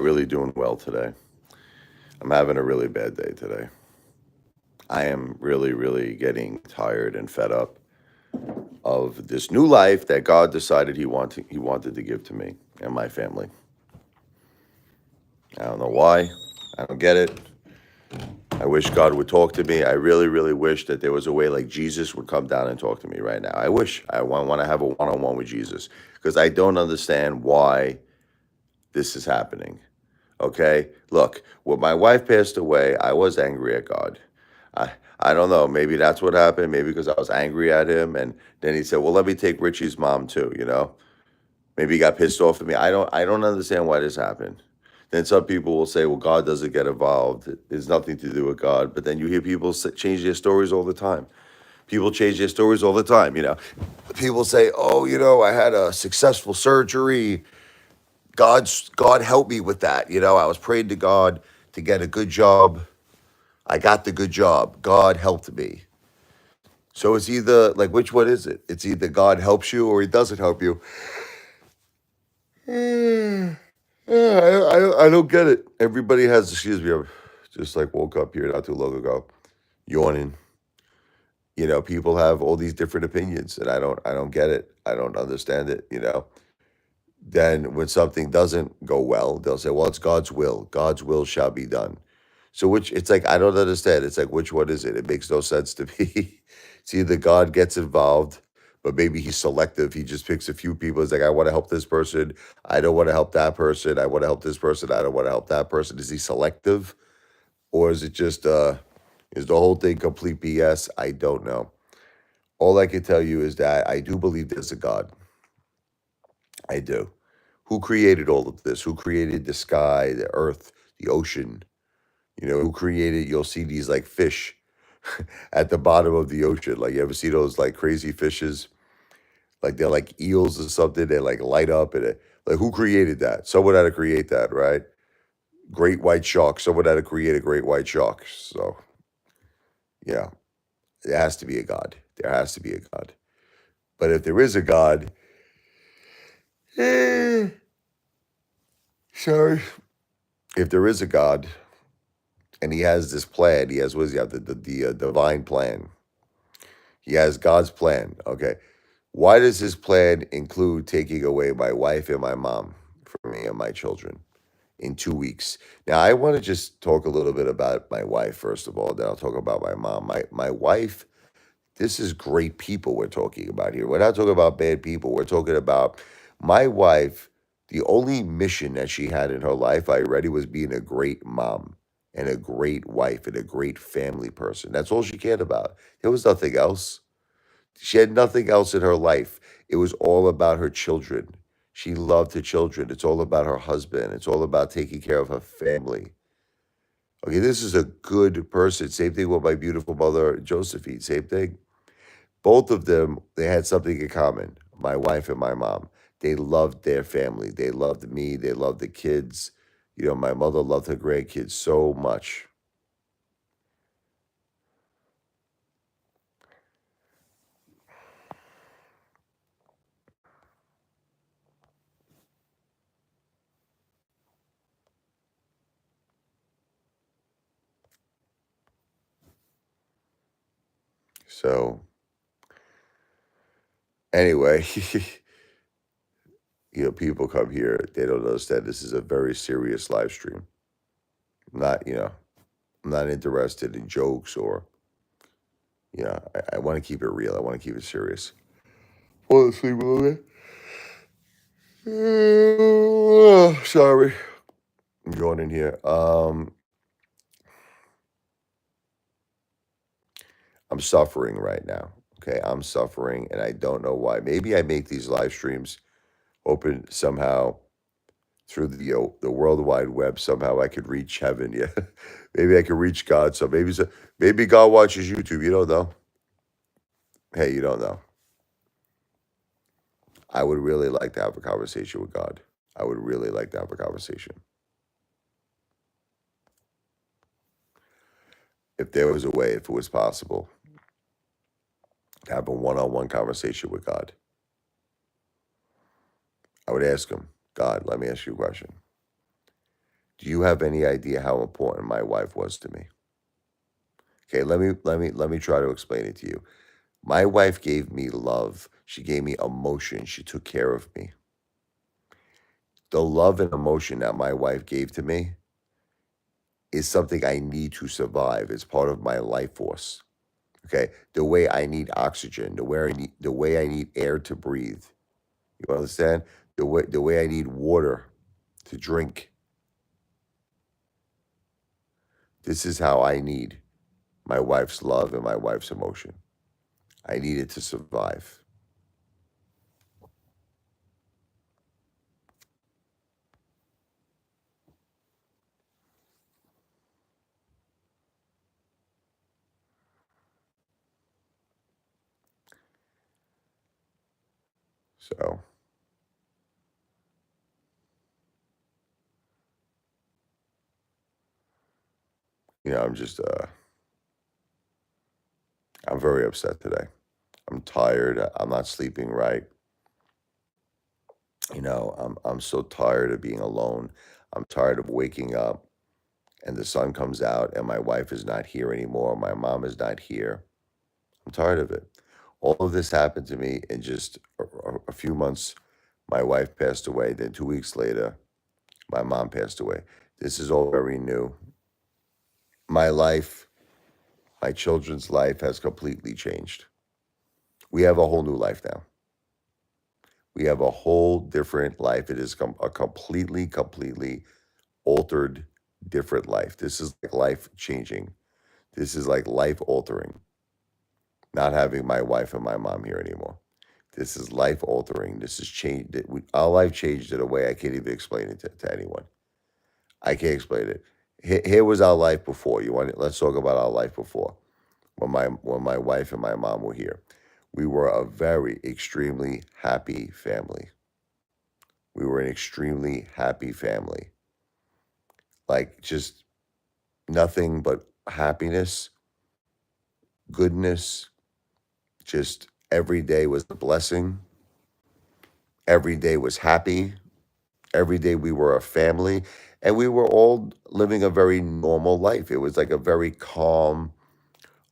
really doing well today. I'm having a really bad day today. I am really, really getting tired and fed up of this new life that God decided he wanted to give to me and my family. I don't know why. I don't get it. I wish God would talk to me. I really, really wish that there was a way like Jesus would come down and talk to me right now. I wish I want to have a one-on-one with Jesus because I don't understand why this is happening. Okay? Look, when my wife passed away, I was angry at God. I I don't know, maybe that's what happened, maybe because I was angry at him and then he said, "Well, let me take Richie's mom too," you know? Maybe he got pissed off at me. I don't understand why this happened. Then some people will say, "Well, God doesn't get involved. There's nothing to do with God." But then you hear people change their stories all the time. People change their stories all the time. People say, "Oh, I had a successful surgery. God helped me with that. I was praying to God to get a good job. I got the good job. God helped me." So it's either like, which one is it? It's either God helps you or He doesn't help you. I don't get it. Everybody has, excuse me, I just like woke up here not too long ago, yawning. People have all these different opinions, and I don't get it. I don't understand it. Then when something doesn't go well, they'll say, "Well, it's God's will. God's will shall be done." So it's like I don't understand. It's like which one is it? It makes no sense to me. It's either God gets involved, but maybe he's selective. He just picks a few people. It's like I want to help this person. I don't want to help that person. I want to help this person. I don't want to help that person. Is he selective, or is it just is the whole thing complete BS? I don't know. All I can tell you is that I do believe there's a God. I do. Who created all of this? Who created the sky, the earth, the ocean? Who created, you'll see these like fish at the bottom of the ocean. Like, you ever see those like crazy fishes? Like, they're like eels or something. They like light up and like, who created that? Someone had to create that, right? Great white shark. Someone had to create a great white shark. So, yeah, there has to be a God. There has to be a God. But if there is a God, eh, sorry. If there is a God and he has this plan, he has, what does he have? The divine plan. He has God's plan. Okay. Why does his plan include taking away my wife and my mom from me and my children in 2 weeks? Now, I want to just talk a little bit about my wife, first of all, then I'll talk about my mom. My wife, this is great people we're talking about here. We're not talking about bad people. We're talking about my wife. The only mission that she had in her life, I already, was being a great mom and a great wife and a great family person. That's all she cared about. There was nothing else. She had nothing else in her life. It was all about her children. She loved her children. It's all about her husband. It's all about taking care of her family. Okay, this is a good person. Same thing with my beautiful mother, Josephine. Same thing. Both of them, they had something in common. My wife and my mom. They loved their family. They loved me. They loved the kids. My mother loved her grandkids so much. So, anyway, people come here, they don't understand this is a very serious live stream. I'm not interested in jokes or, I want to keep it real. I want to keep it serious. Fall asleep a little bit. Sorry. I'm going in here. I'm suffering right now. Okay. I'm suffering and I don't know why. Maybe I make these live streams open somehow through the World Wide Web. Somehow I could reach heaven. Yeah. Maybe I could reach God. Maybe God watches YouTube. You don't know. Hey, you don't know. I would really like to have a conversation with God. I would really like to have a conversation. If there was a way, if it was possible, to have a one-on-one conversation with God, I would ask him, God, let me ask you a question. Do you have any idea how important my wife was to me? Okay, let me try to explain it to you. My wife gave me love. She gave me emotion. She took care of me. The love and emotion that my wife gave to me is something I need to survive. It's part of my life force. Okay. The way I need oxygen, the way I need air to breathe. You understand? The way I need water to drink. This is how I need my wife's love and my wife's emotion. I need it to survive. So, I'm very upset today. I'm tired. I'm not sleeping right. I'm so tired of being alone. I'm tired of waking up and the sun comes out and my wife is not here anymore. My mom is not here. I'm tired of it. All of this happened to me in just a few months. My wife passed away. Then 2 weeks later, my mom passed away. This is all very new. My life, my children's life has completely changed. We have a whole new life now. We have a whole different life. It is a completely altered, different life. This is like life changing. This is like life altering, not having my wife and my mom here anymore. This is life altering. This is changed. Our life changed in a way I can't even explain it to anyone. I can't explain it. Here was our life before. Let's talk about our life before when my wife and my mom were here. We were a very extremely happy family. We were an extremely happy family. Like just nothing but happiness, goodness. Just every day was a blessing. Every day was happy. Every day we were a family and we were all living a very normal life. It was like a very calm,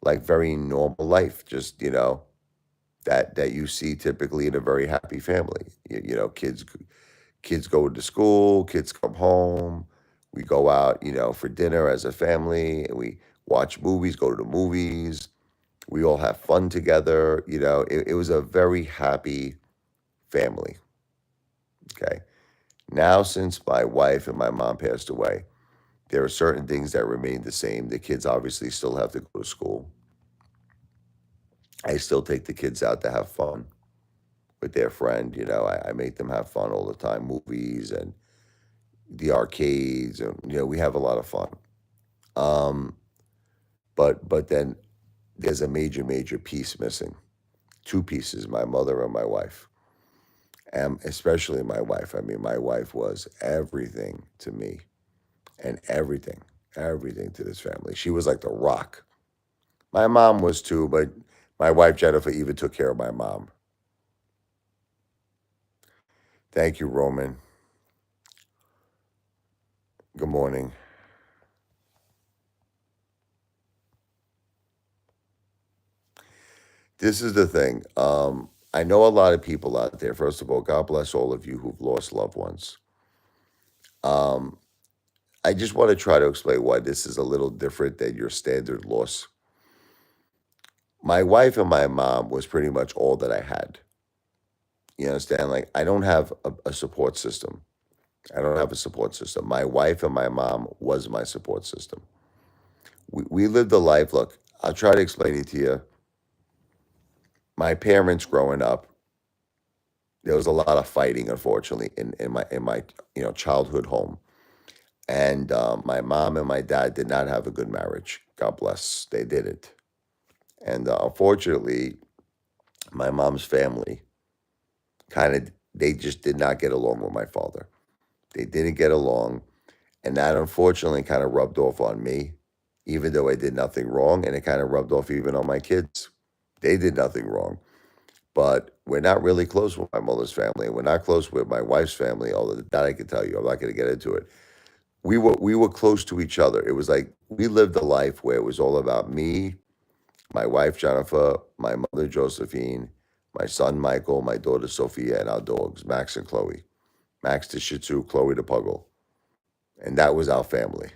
like very normal life. Just, that you see typically in a very happy family. Kids go to school, kids come home, we go out, for dinner as a family, and we watch movies, go to the movies, we all have fun together. It was a very happy family. Okay. Now, since my wife and my mom passed away, there are certain things that remain the same. The kids obviously still have to go to school. I still take the kids out to have fun with their friend. I make them have fun all the time, movies and the arcades, and we have a lot of fun. Um, but then there's a major piece missing. Two pieces, my mother and my wife. And especially my wife. I mean, my wife was everything to me and everything to this family. She was like the rock. My mom was too, but my wife Jennifer even took care of my mom. Thank you, Roman. Good morning. This is the thing. I know a lot of people out there. First of all, God bless all of you who've lost loved ones. Um, I just want to try to explain why this is a little different than your standard loss. My wife and my mom was pretty much all that I had. You understand? Like, I don't have a support system. I don't have a support system. My wife and my mom was my support system. We lived a life. Look, I'll try to explain it to you. My parents growing up, there was a lot of fighting, unfortunately, in my childhood home. And my mom and my dad did not have a good marriage. God bless, they didn't. And unfortunately, my mom's family they just did not get along with my father. They didn't get along, and that unfortunately kind of rubbed off on me, even though I did nothing wrong, and it kind of rubbed off even on my kids. They did nothing wrong, but we're not really close with my mother's family. We're not close with my wife's family, although that I can tell you. I'm not going to get into it. we were close to each other. It was like we lived a life where it was all about me, my wife Jennifer, my mother Josephine, my son Michael, my daughter Sophia, and our dogs, Max and Chloe. Max the Shih Tzu, Chloe the Puggle. And that was our family.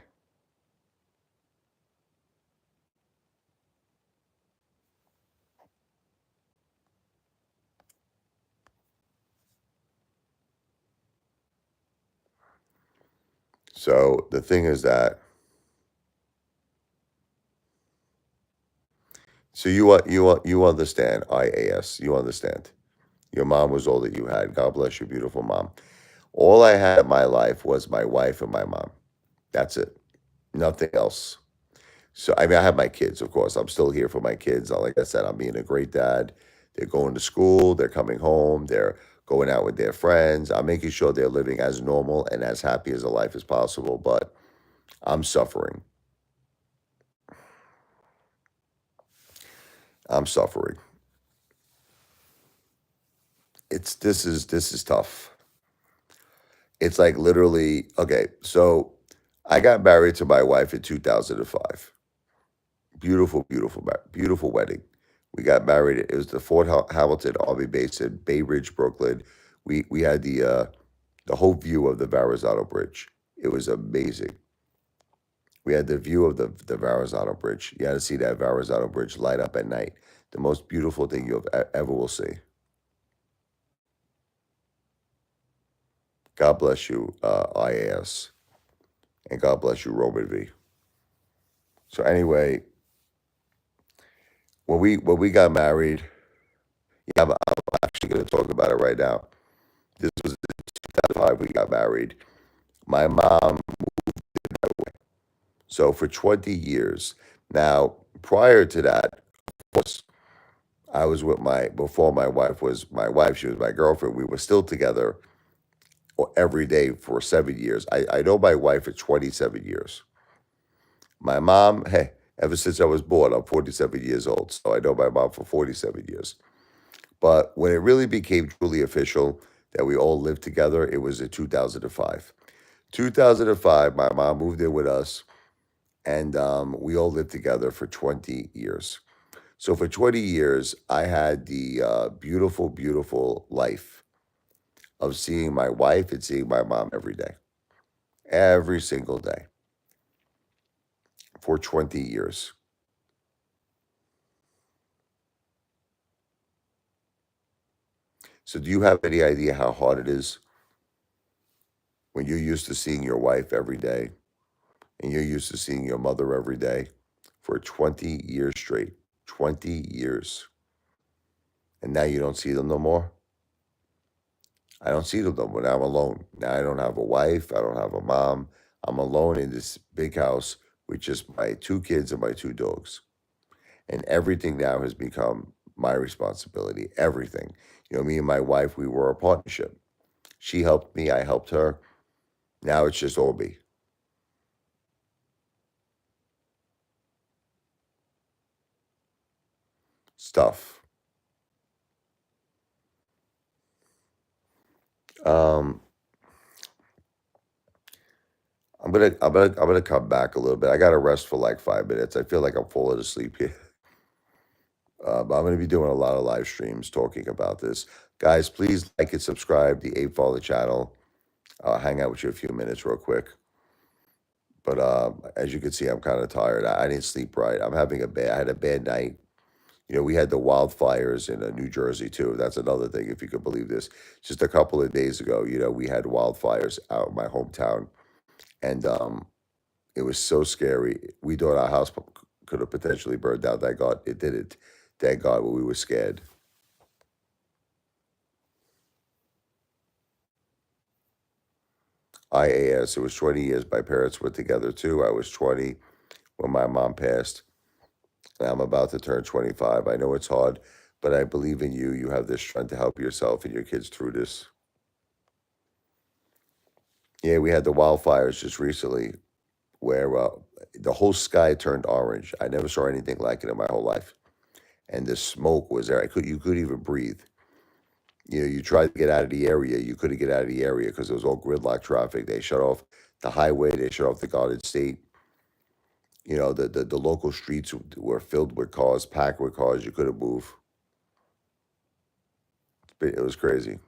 So the thing is that you understand IAS. You understand. Your mom was all that you had. God bless your beautiful mom. All I had in my life was my wife and my mom. That's it. Nothing else. So I mean, I have my kids, of course. I'm still here for my kids. Like I said, I'm being a great dad. They're going to school. They're coming home. They're going out with their friends. I'm making sure they're living as normal and as happy as a life as possible. But I'm suffering. I'm suffering. This is tough. It's like literally okay. So I got married to my wife in 2005. Beautiful, beautiful, beautiful wedding. We got married. It was the Fort Hamilton Army Base in Bay Ridge, Brooklyn. We had the whole view of the Verrazano Bridge. It was amazing. We had the view of the Verrazano Bridge. You had to see that Verrazano Bridge light up at night. The most beautiful thing you ever will see. God bless you, IAS, and God bless you, Roman V. So anyway, when we got married, yeah, I'm actually going to talk about it right now. This was in 2005. We got married. My mom, so for 20 years. Now, prior to that, of course, I was with before my wife was my wife, she was my girlfriend. We were still together every day for 7 years. I know my wife for 27 years. My mom, hey, ever since I was born, I'm 47 years old. So I know my mom for 47 years. But when it really became truly official that we all lived together, it was in 2005. 2005, my mom moved in with us, and we all lived together for 20 years. So for 20 years, I had the beautiful, beautiful life of seeing my wife and seeing my mom every single day for 20 years. So do you have any idea how hard it is when you're used to seeing your wife every day and you're used to seeing your mother every day for 20 years straight? 20 years. And now you don't see them no more? I don't see them no more. Now I'm alone. Now I don't have a wife. I don't have a mom. I'm alone in this big house with just my two kids and my two dogs. And everything now has become my responsibility. Everything. Me and my wife, we were a partnership. She helped me. I helped her. Now it's just all me. Stuff. Um, I'm gonna come back a little bit. I gotta rest for like 5 minutes. I feel like I'm falling asleep here. But I'm gonna be doing a lot of live streams talking about this. Guys, please like and subscribe the Apefather channel. I'll hang out with you a few minutes real quick. But as you can see, I'm kind of tired. I didn't sleep right. I had a bad night. We had the wildfires in New Jersey too. That's another thing, if you could believe this. Just a couple of days ago, we had wildfires out in my hometown, and it was so scary. We thought our house could have potentially burned down. Thank God it didn't. Thank God, but we were scared. IAS. It was 20 years. My parents were together too. I was 20 when my mom passed. And I'm about to turn 25. I know it's hard, but I believe in you. You have the strength to help yourself and your kids through this. Yeah, we had the wildfires just recently where the whole sky turned orange. I never saw anything like it in my whole life. And the smoke was there. You could even breathe. You tried to get out of the area. You couldn't get out of the area because it was all gridlock traffic. They shut off the highway. They shut off the Garden State. The local streets were filled with cars, packed with cars. You couldn't move. It was crazy.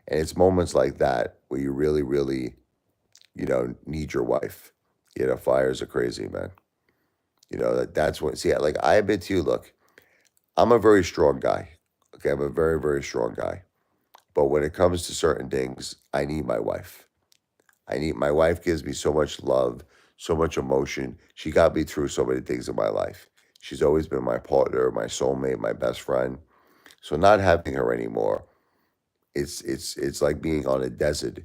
And it's moments like that where you really, really, need your wife. Fires are crazy, man. That's when, see, like I admit to you, look, I'm a very strong guy. Okay. I'm a very, very strong guy. But when it comes to certain things, I need my wife. My wife gives me so much love, so much emotion. She got me through so many things in my life. She's always been my partner, my soulmate, my best friend. So not having her anymore, it's like being on a desert.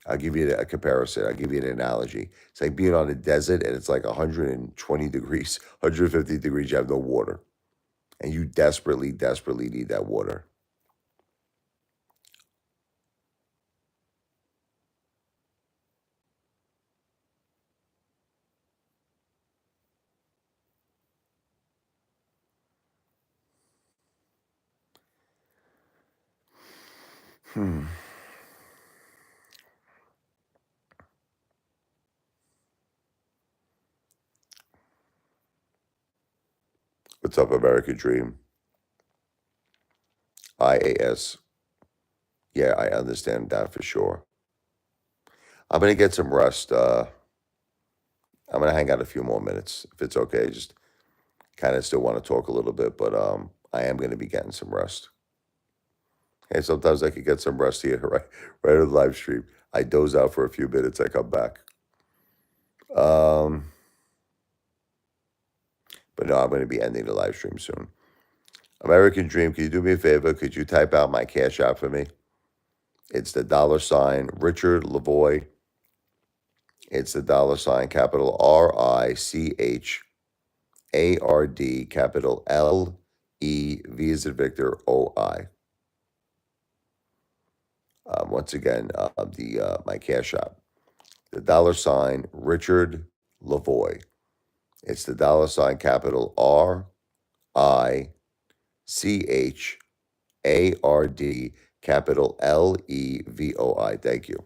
I'll give you a comparison. I'll give you an analogy. It's like being on a desert and it's like 120 degrees, 150 degrees. You have no water, and you desperately, desperately need that water. Hmm. What's up, American Dream? IAS. Yeah, I understand that for sure. I'm gonna get some rest. I'm gonna hang out a few more minutes if it's okay. Just kind of still want to talk a little bit, but I am gonna be getting some rest. And sometimes I could get some rest here, right on the live stream. I doze out for a few minutes. I come back. Um, but no, I'm gonna be ending the live stream soon. American Dream, can you do me a favor? Could you type out my cash app for me? It's the $ Richard Lavoy. It's the $ capital RICHARD capital LEV as in Victor OI. Once again, the my cash app, the $, Richard Lavoy. It's the $ capital RICHARD capital LEVOI. Thank you.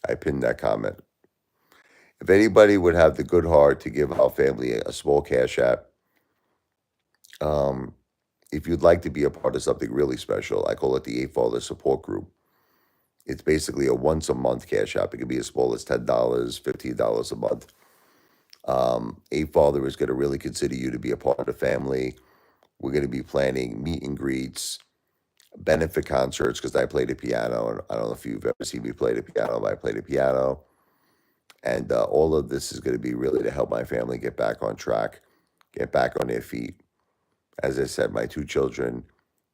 I pinned that comment. If anybody would have the good heart to give our family a small cash app, um, if you'd like to be a part of something really special, I call it the Apefather support group. It's basically a once a month cash app. It can be as small as $10, $15 a month. Apefather is going to really consider you to be a part of the family. We're going to be planning meet and greets, benefit concerts because I play the piano. And I don't know if you've ever seen me play the piano, but I play the piano. And all of this is going to be really to help my family get back on track, get back on their feet. As I said, my two children,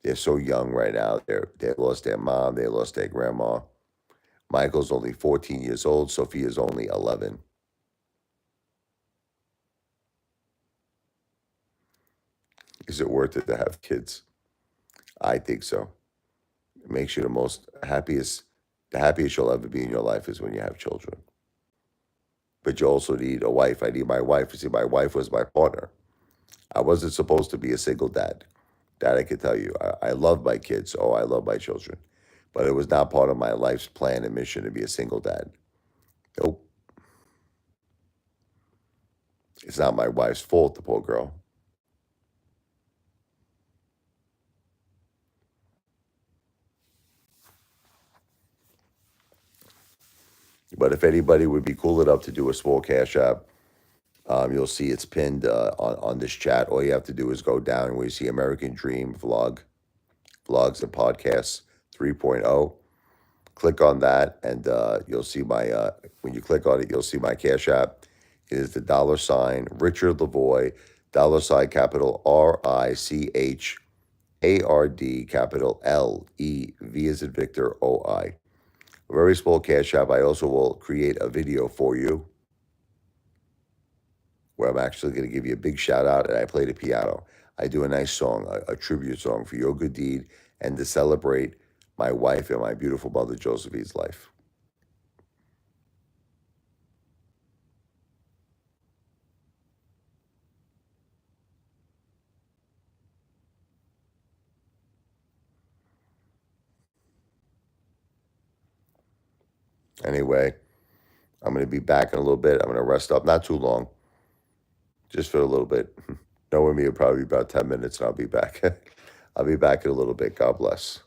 they're so young right now. They lost their mom, they lost their grandma. Michael's only 14 years old. Sophia's only 11. Is it worth it to have kids? I think so. It makes you the happiest you'll ever be in your life is when you have children. But you also need a wife. I need my wife. You see, my wife was my partner. I wasn't supposed to be a single dad. That I can tell you. I love my kids. Oh, I love my children. But it was not part of my life's plan and mission to be a single dad. Nope. It's not my wife's fault, the poor girl. But if anybody would be cool enough to do a small cash app, you'll see it's pinned on this chat. All you have to do is go down where you see American Dream vlogs and podcasts 3.0. Click on that, and you'll see when you click on it, you'll see my cash app. It is the $ Richard Lavoy, capital RICHARD capital LEV as in Victor OI. A very small cash app. I also will create a video for you where I'm actually going to give you a big shout out, and I play the piano. I do a nice song, a tribute song for your good deed and to celebrate my wife and my beautiful mother Josephine's life. Anyway, I'm gonna be back in a little bit. I'm gonna rest up, not too long, just for a little bit. Knowing me, it'll probably be about 10 minutes, and I'll be back. I'll be back in a little bit. God bless.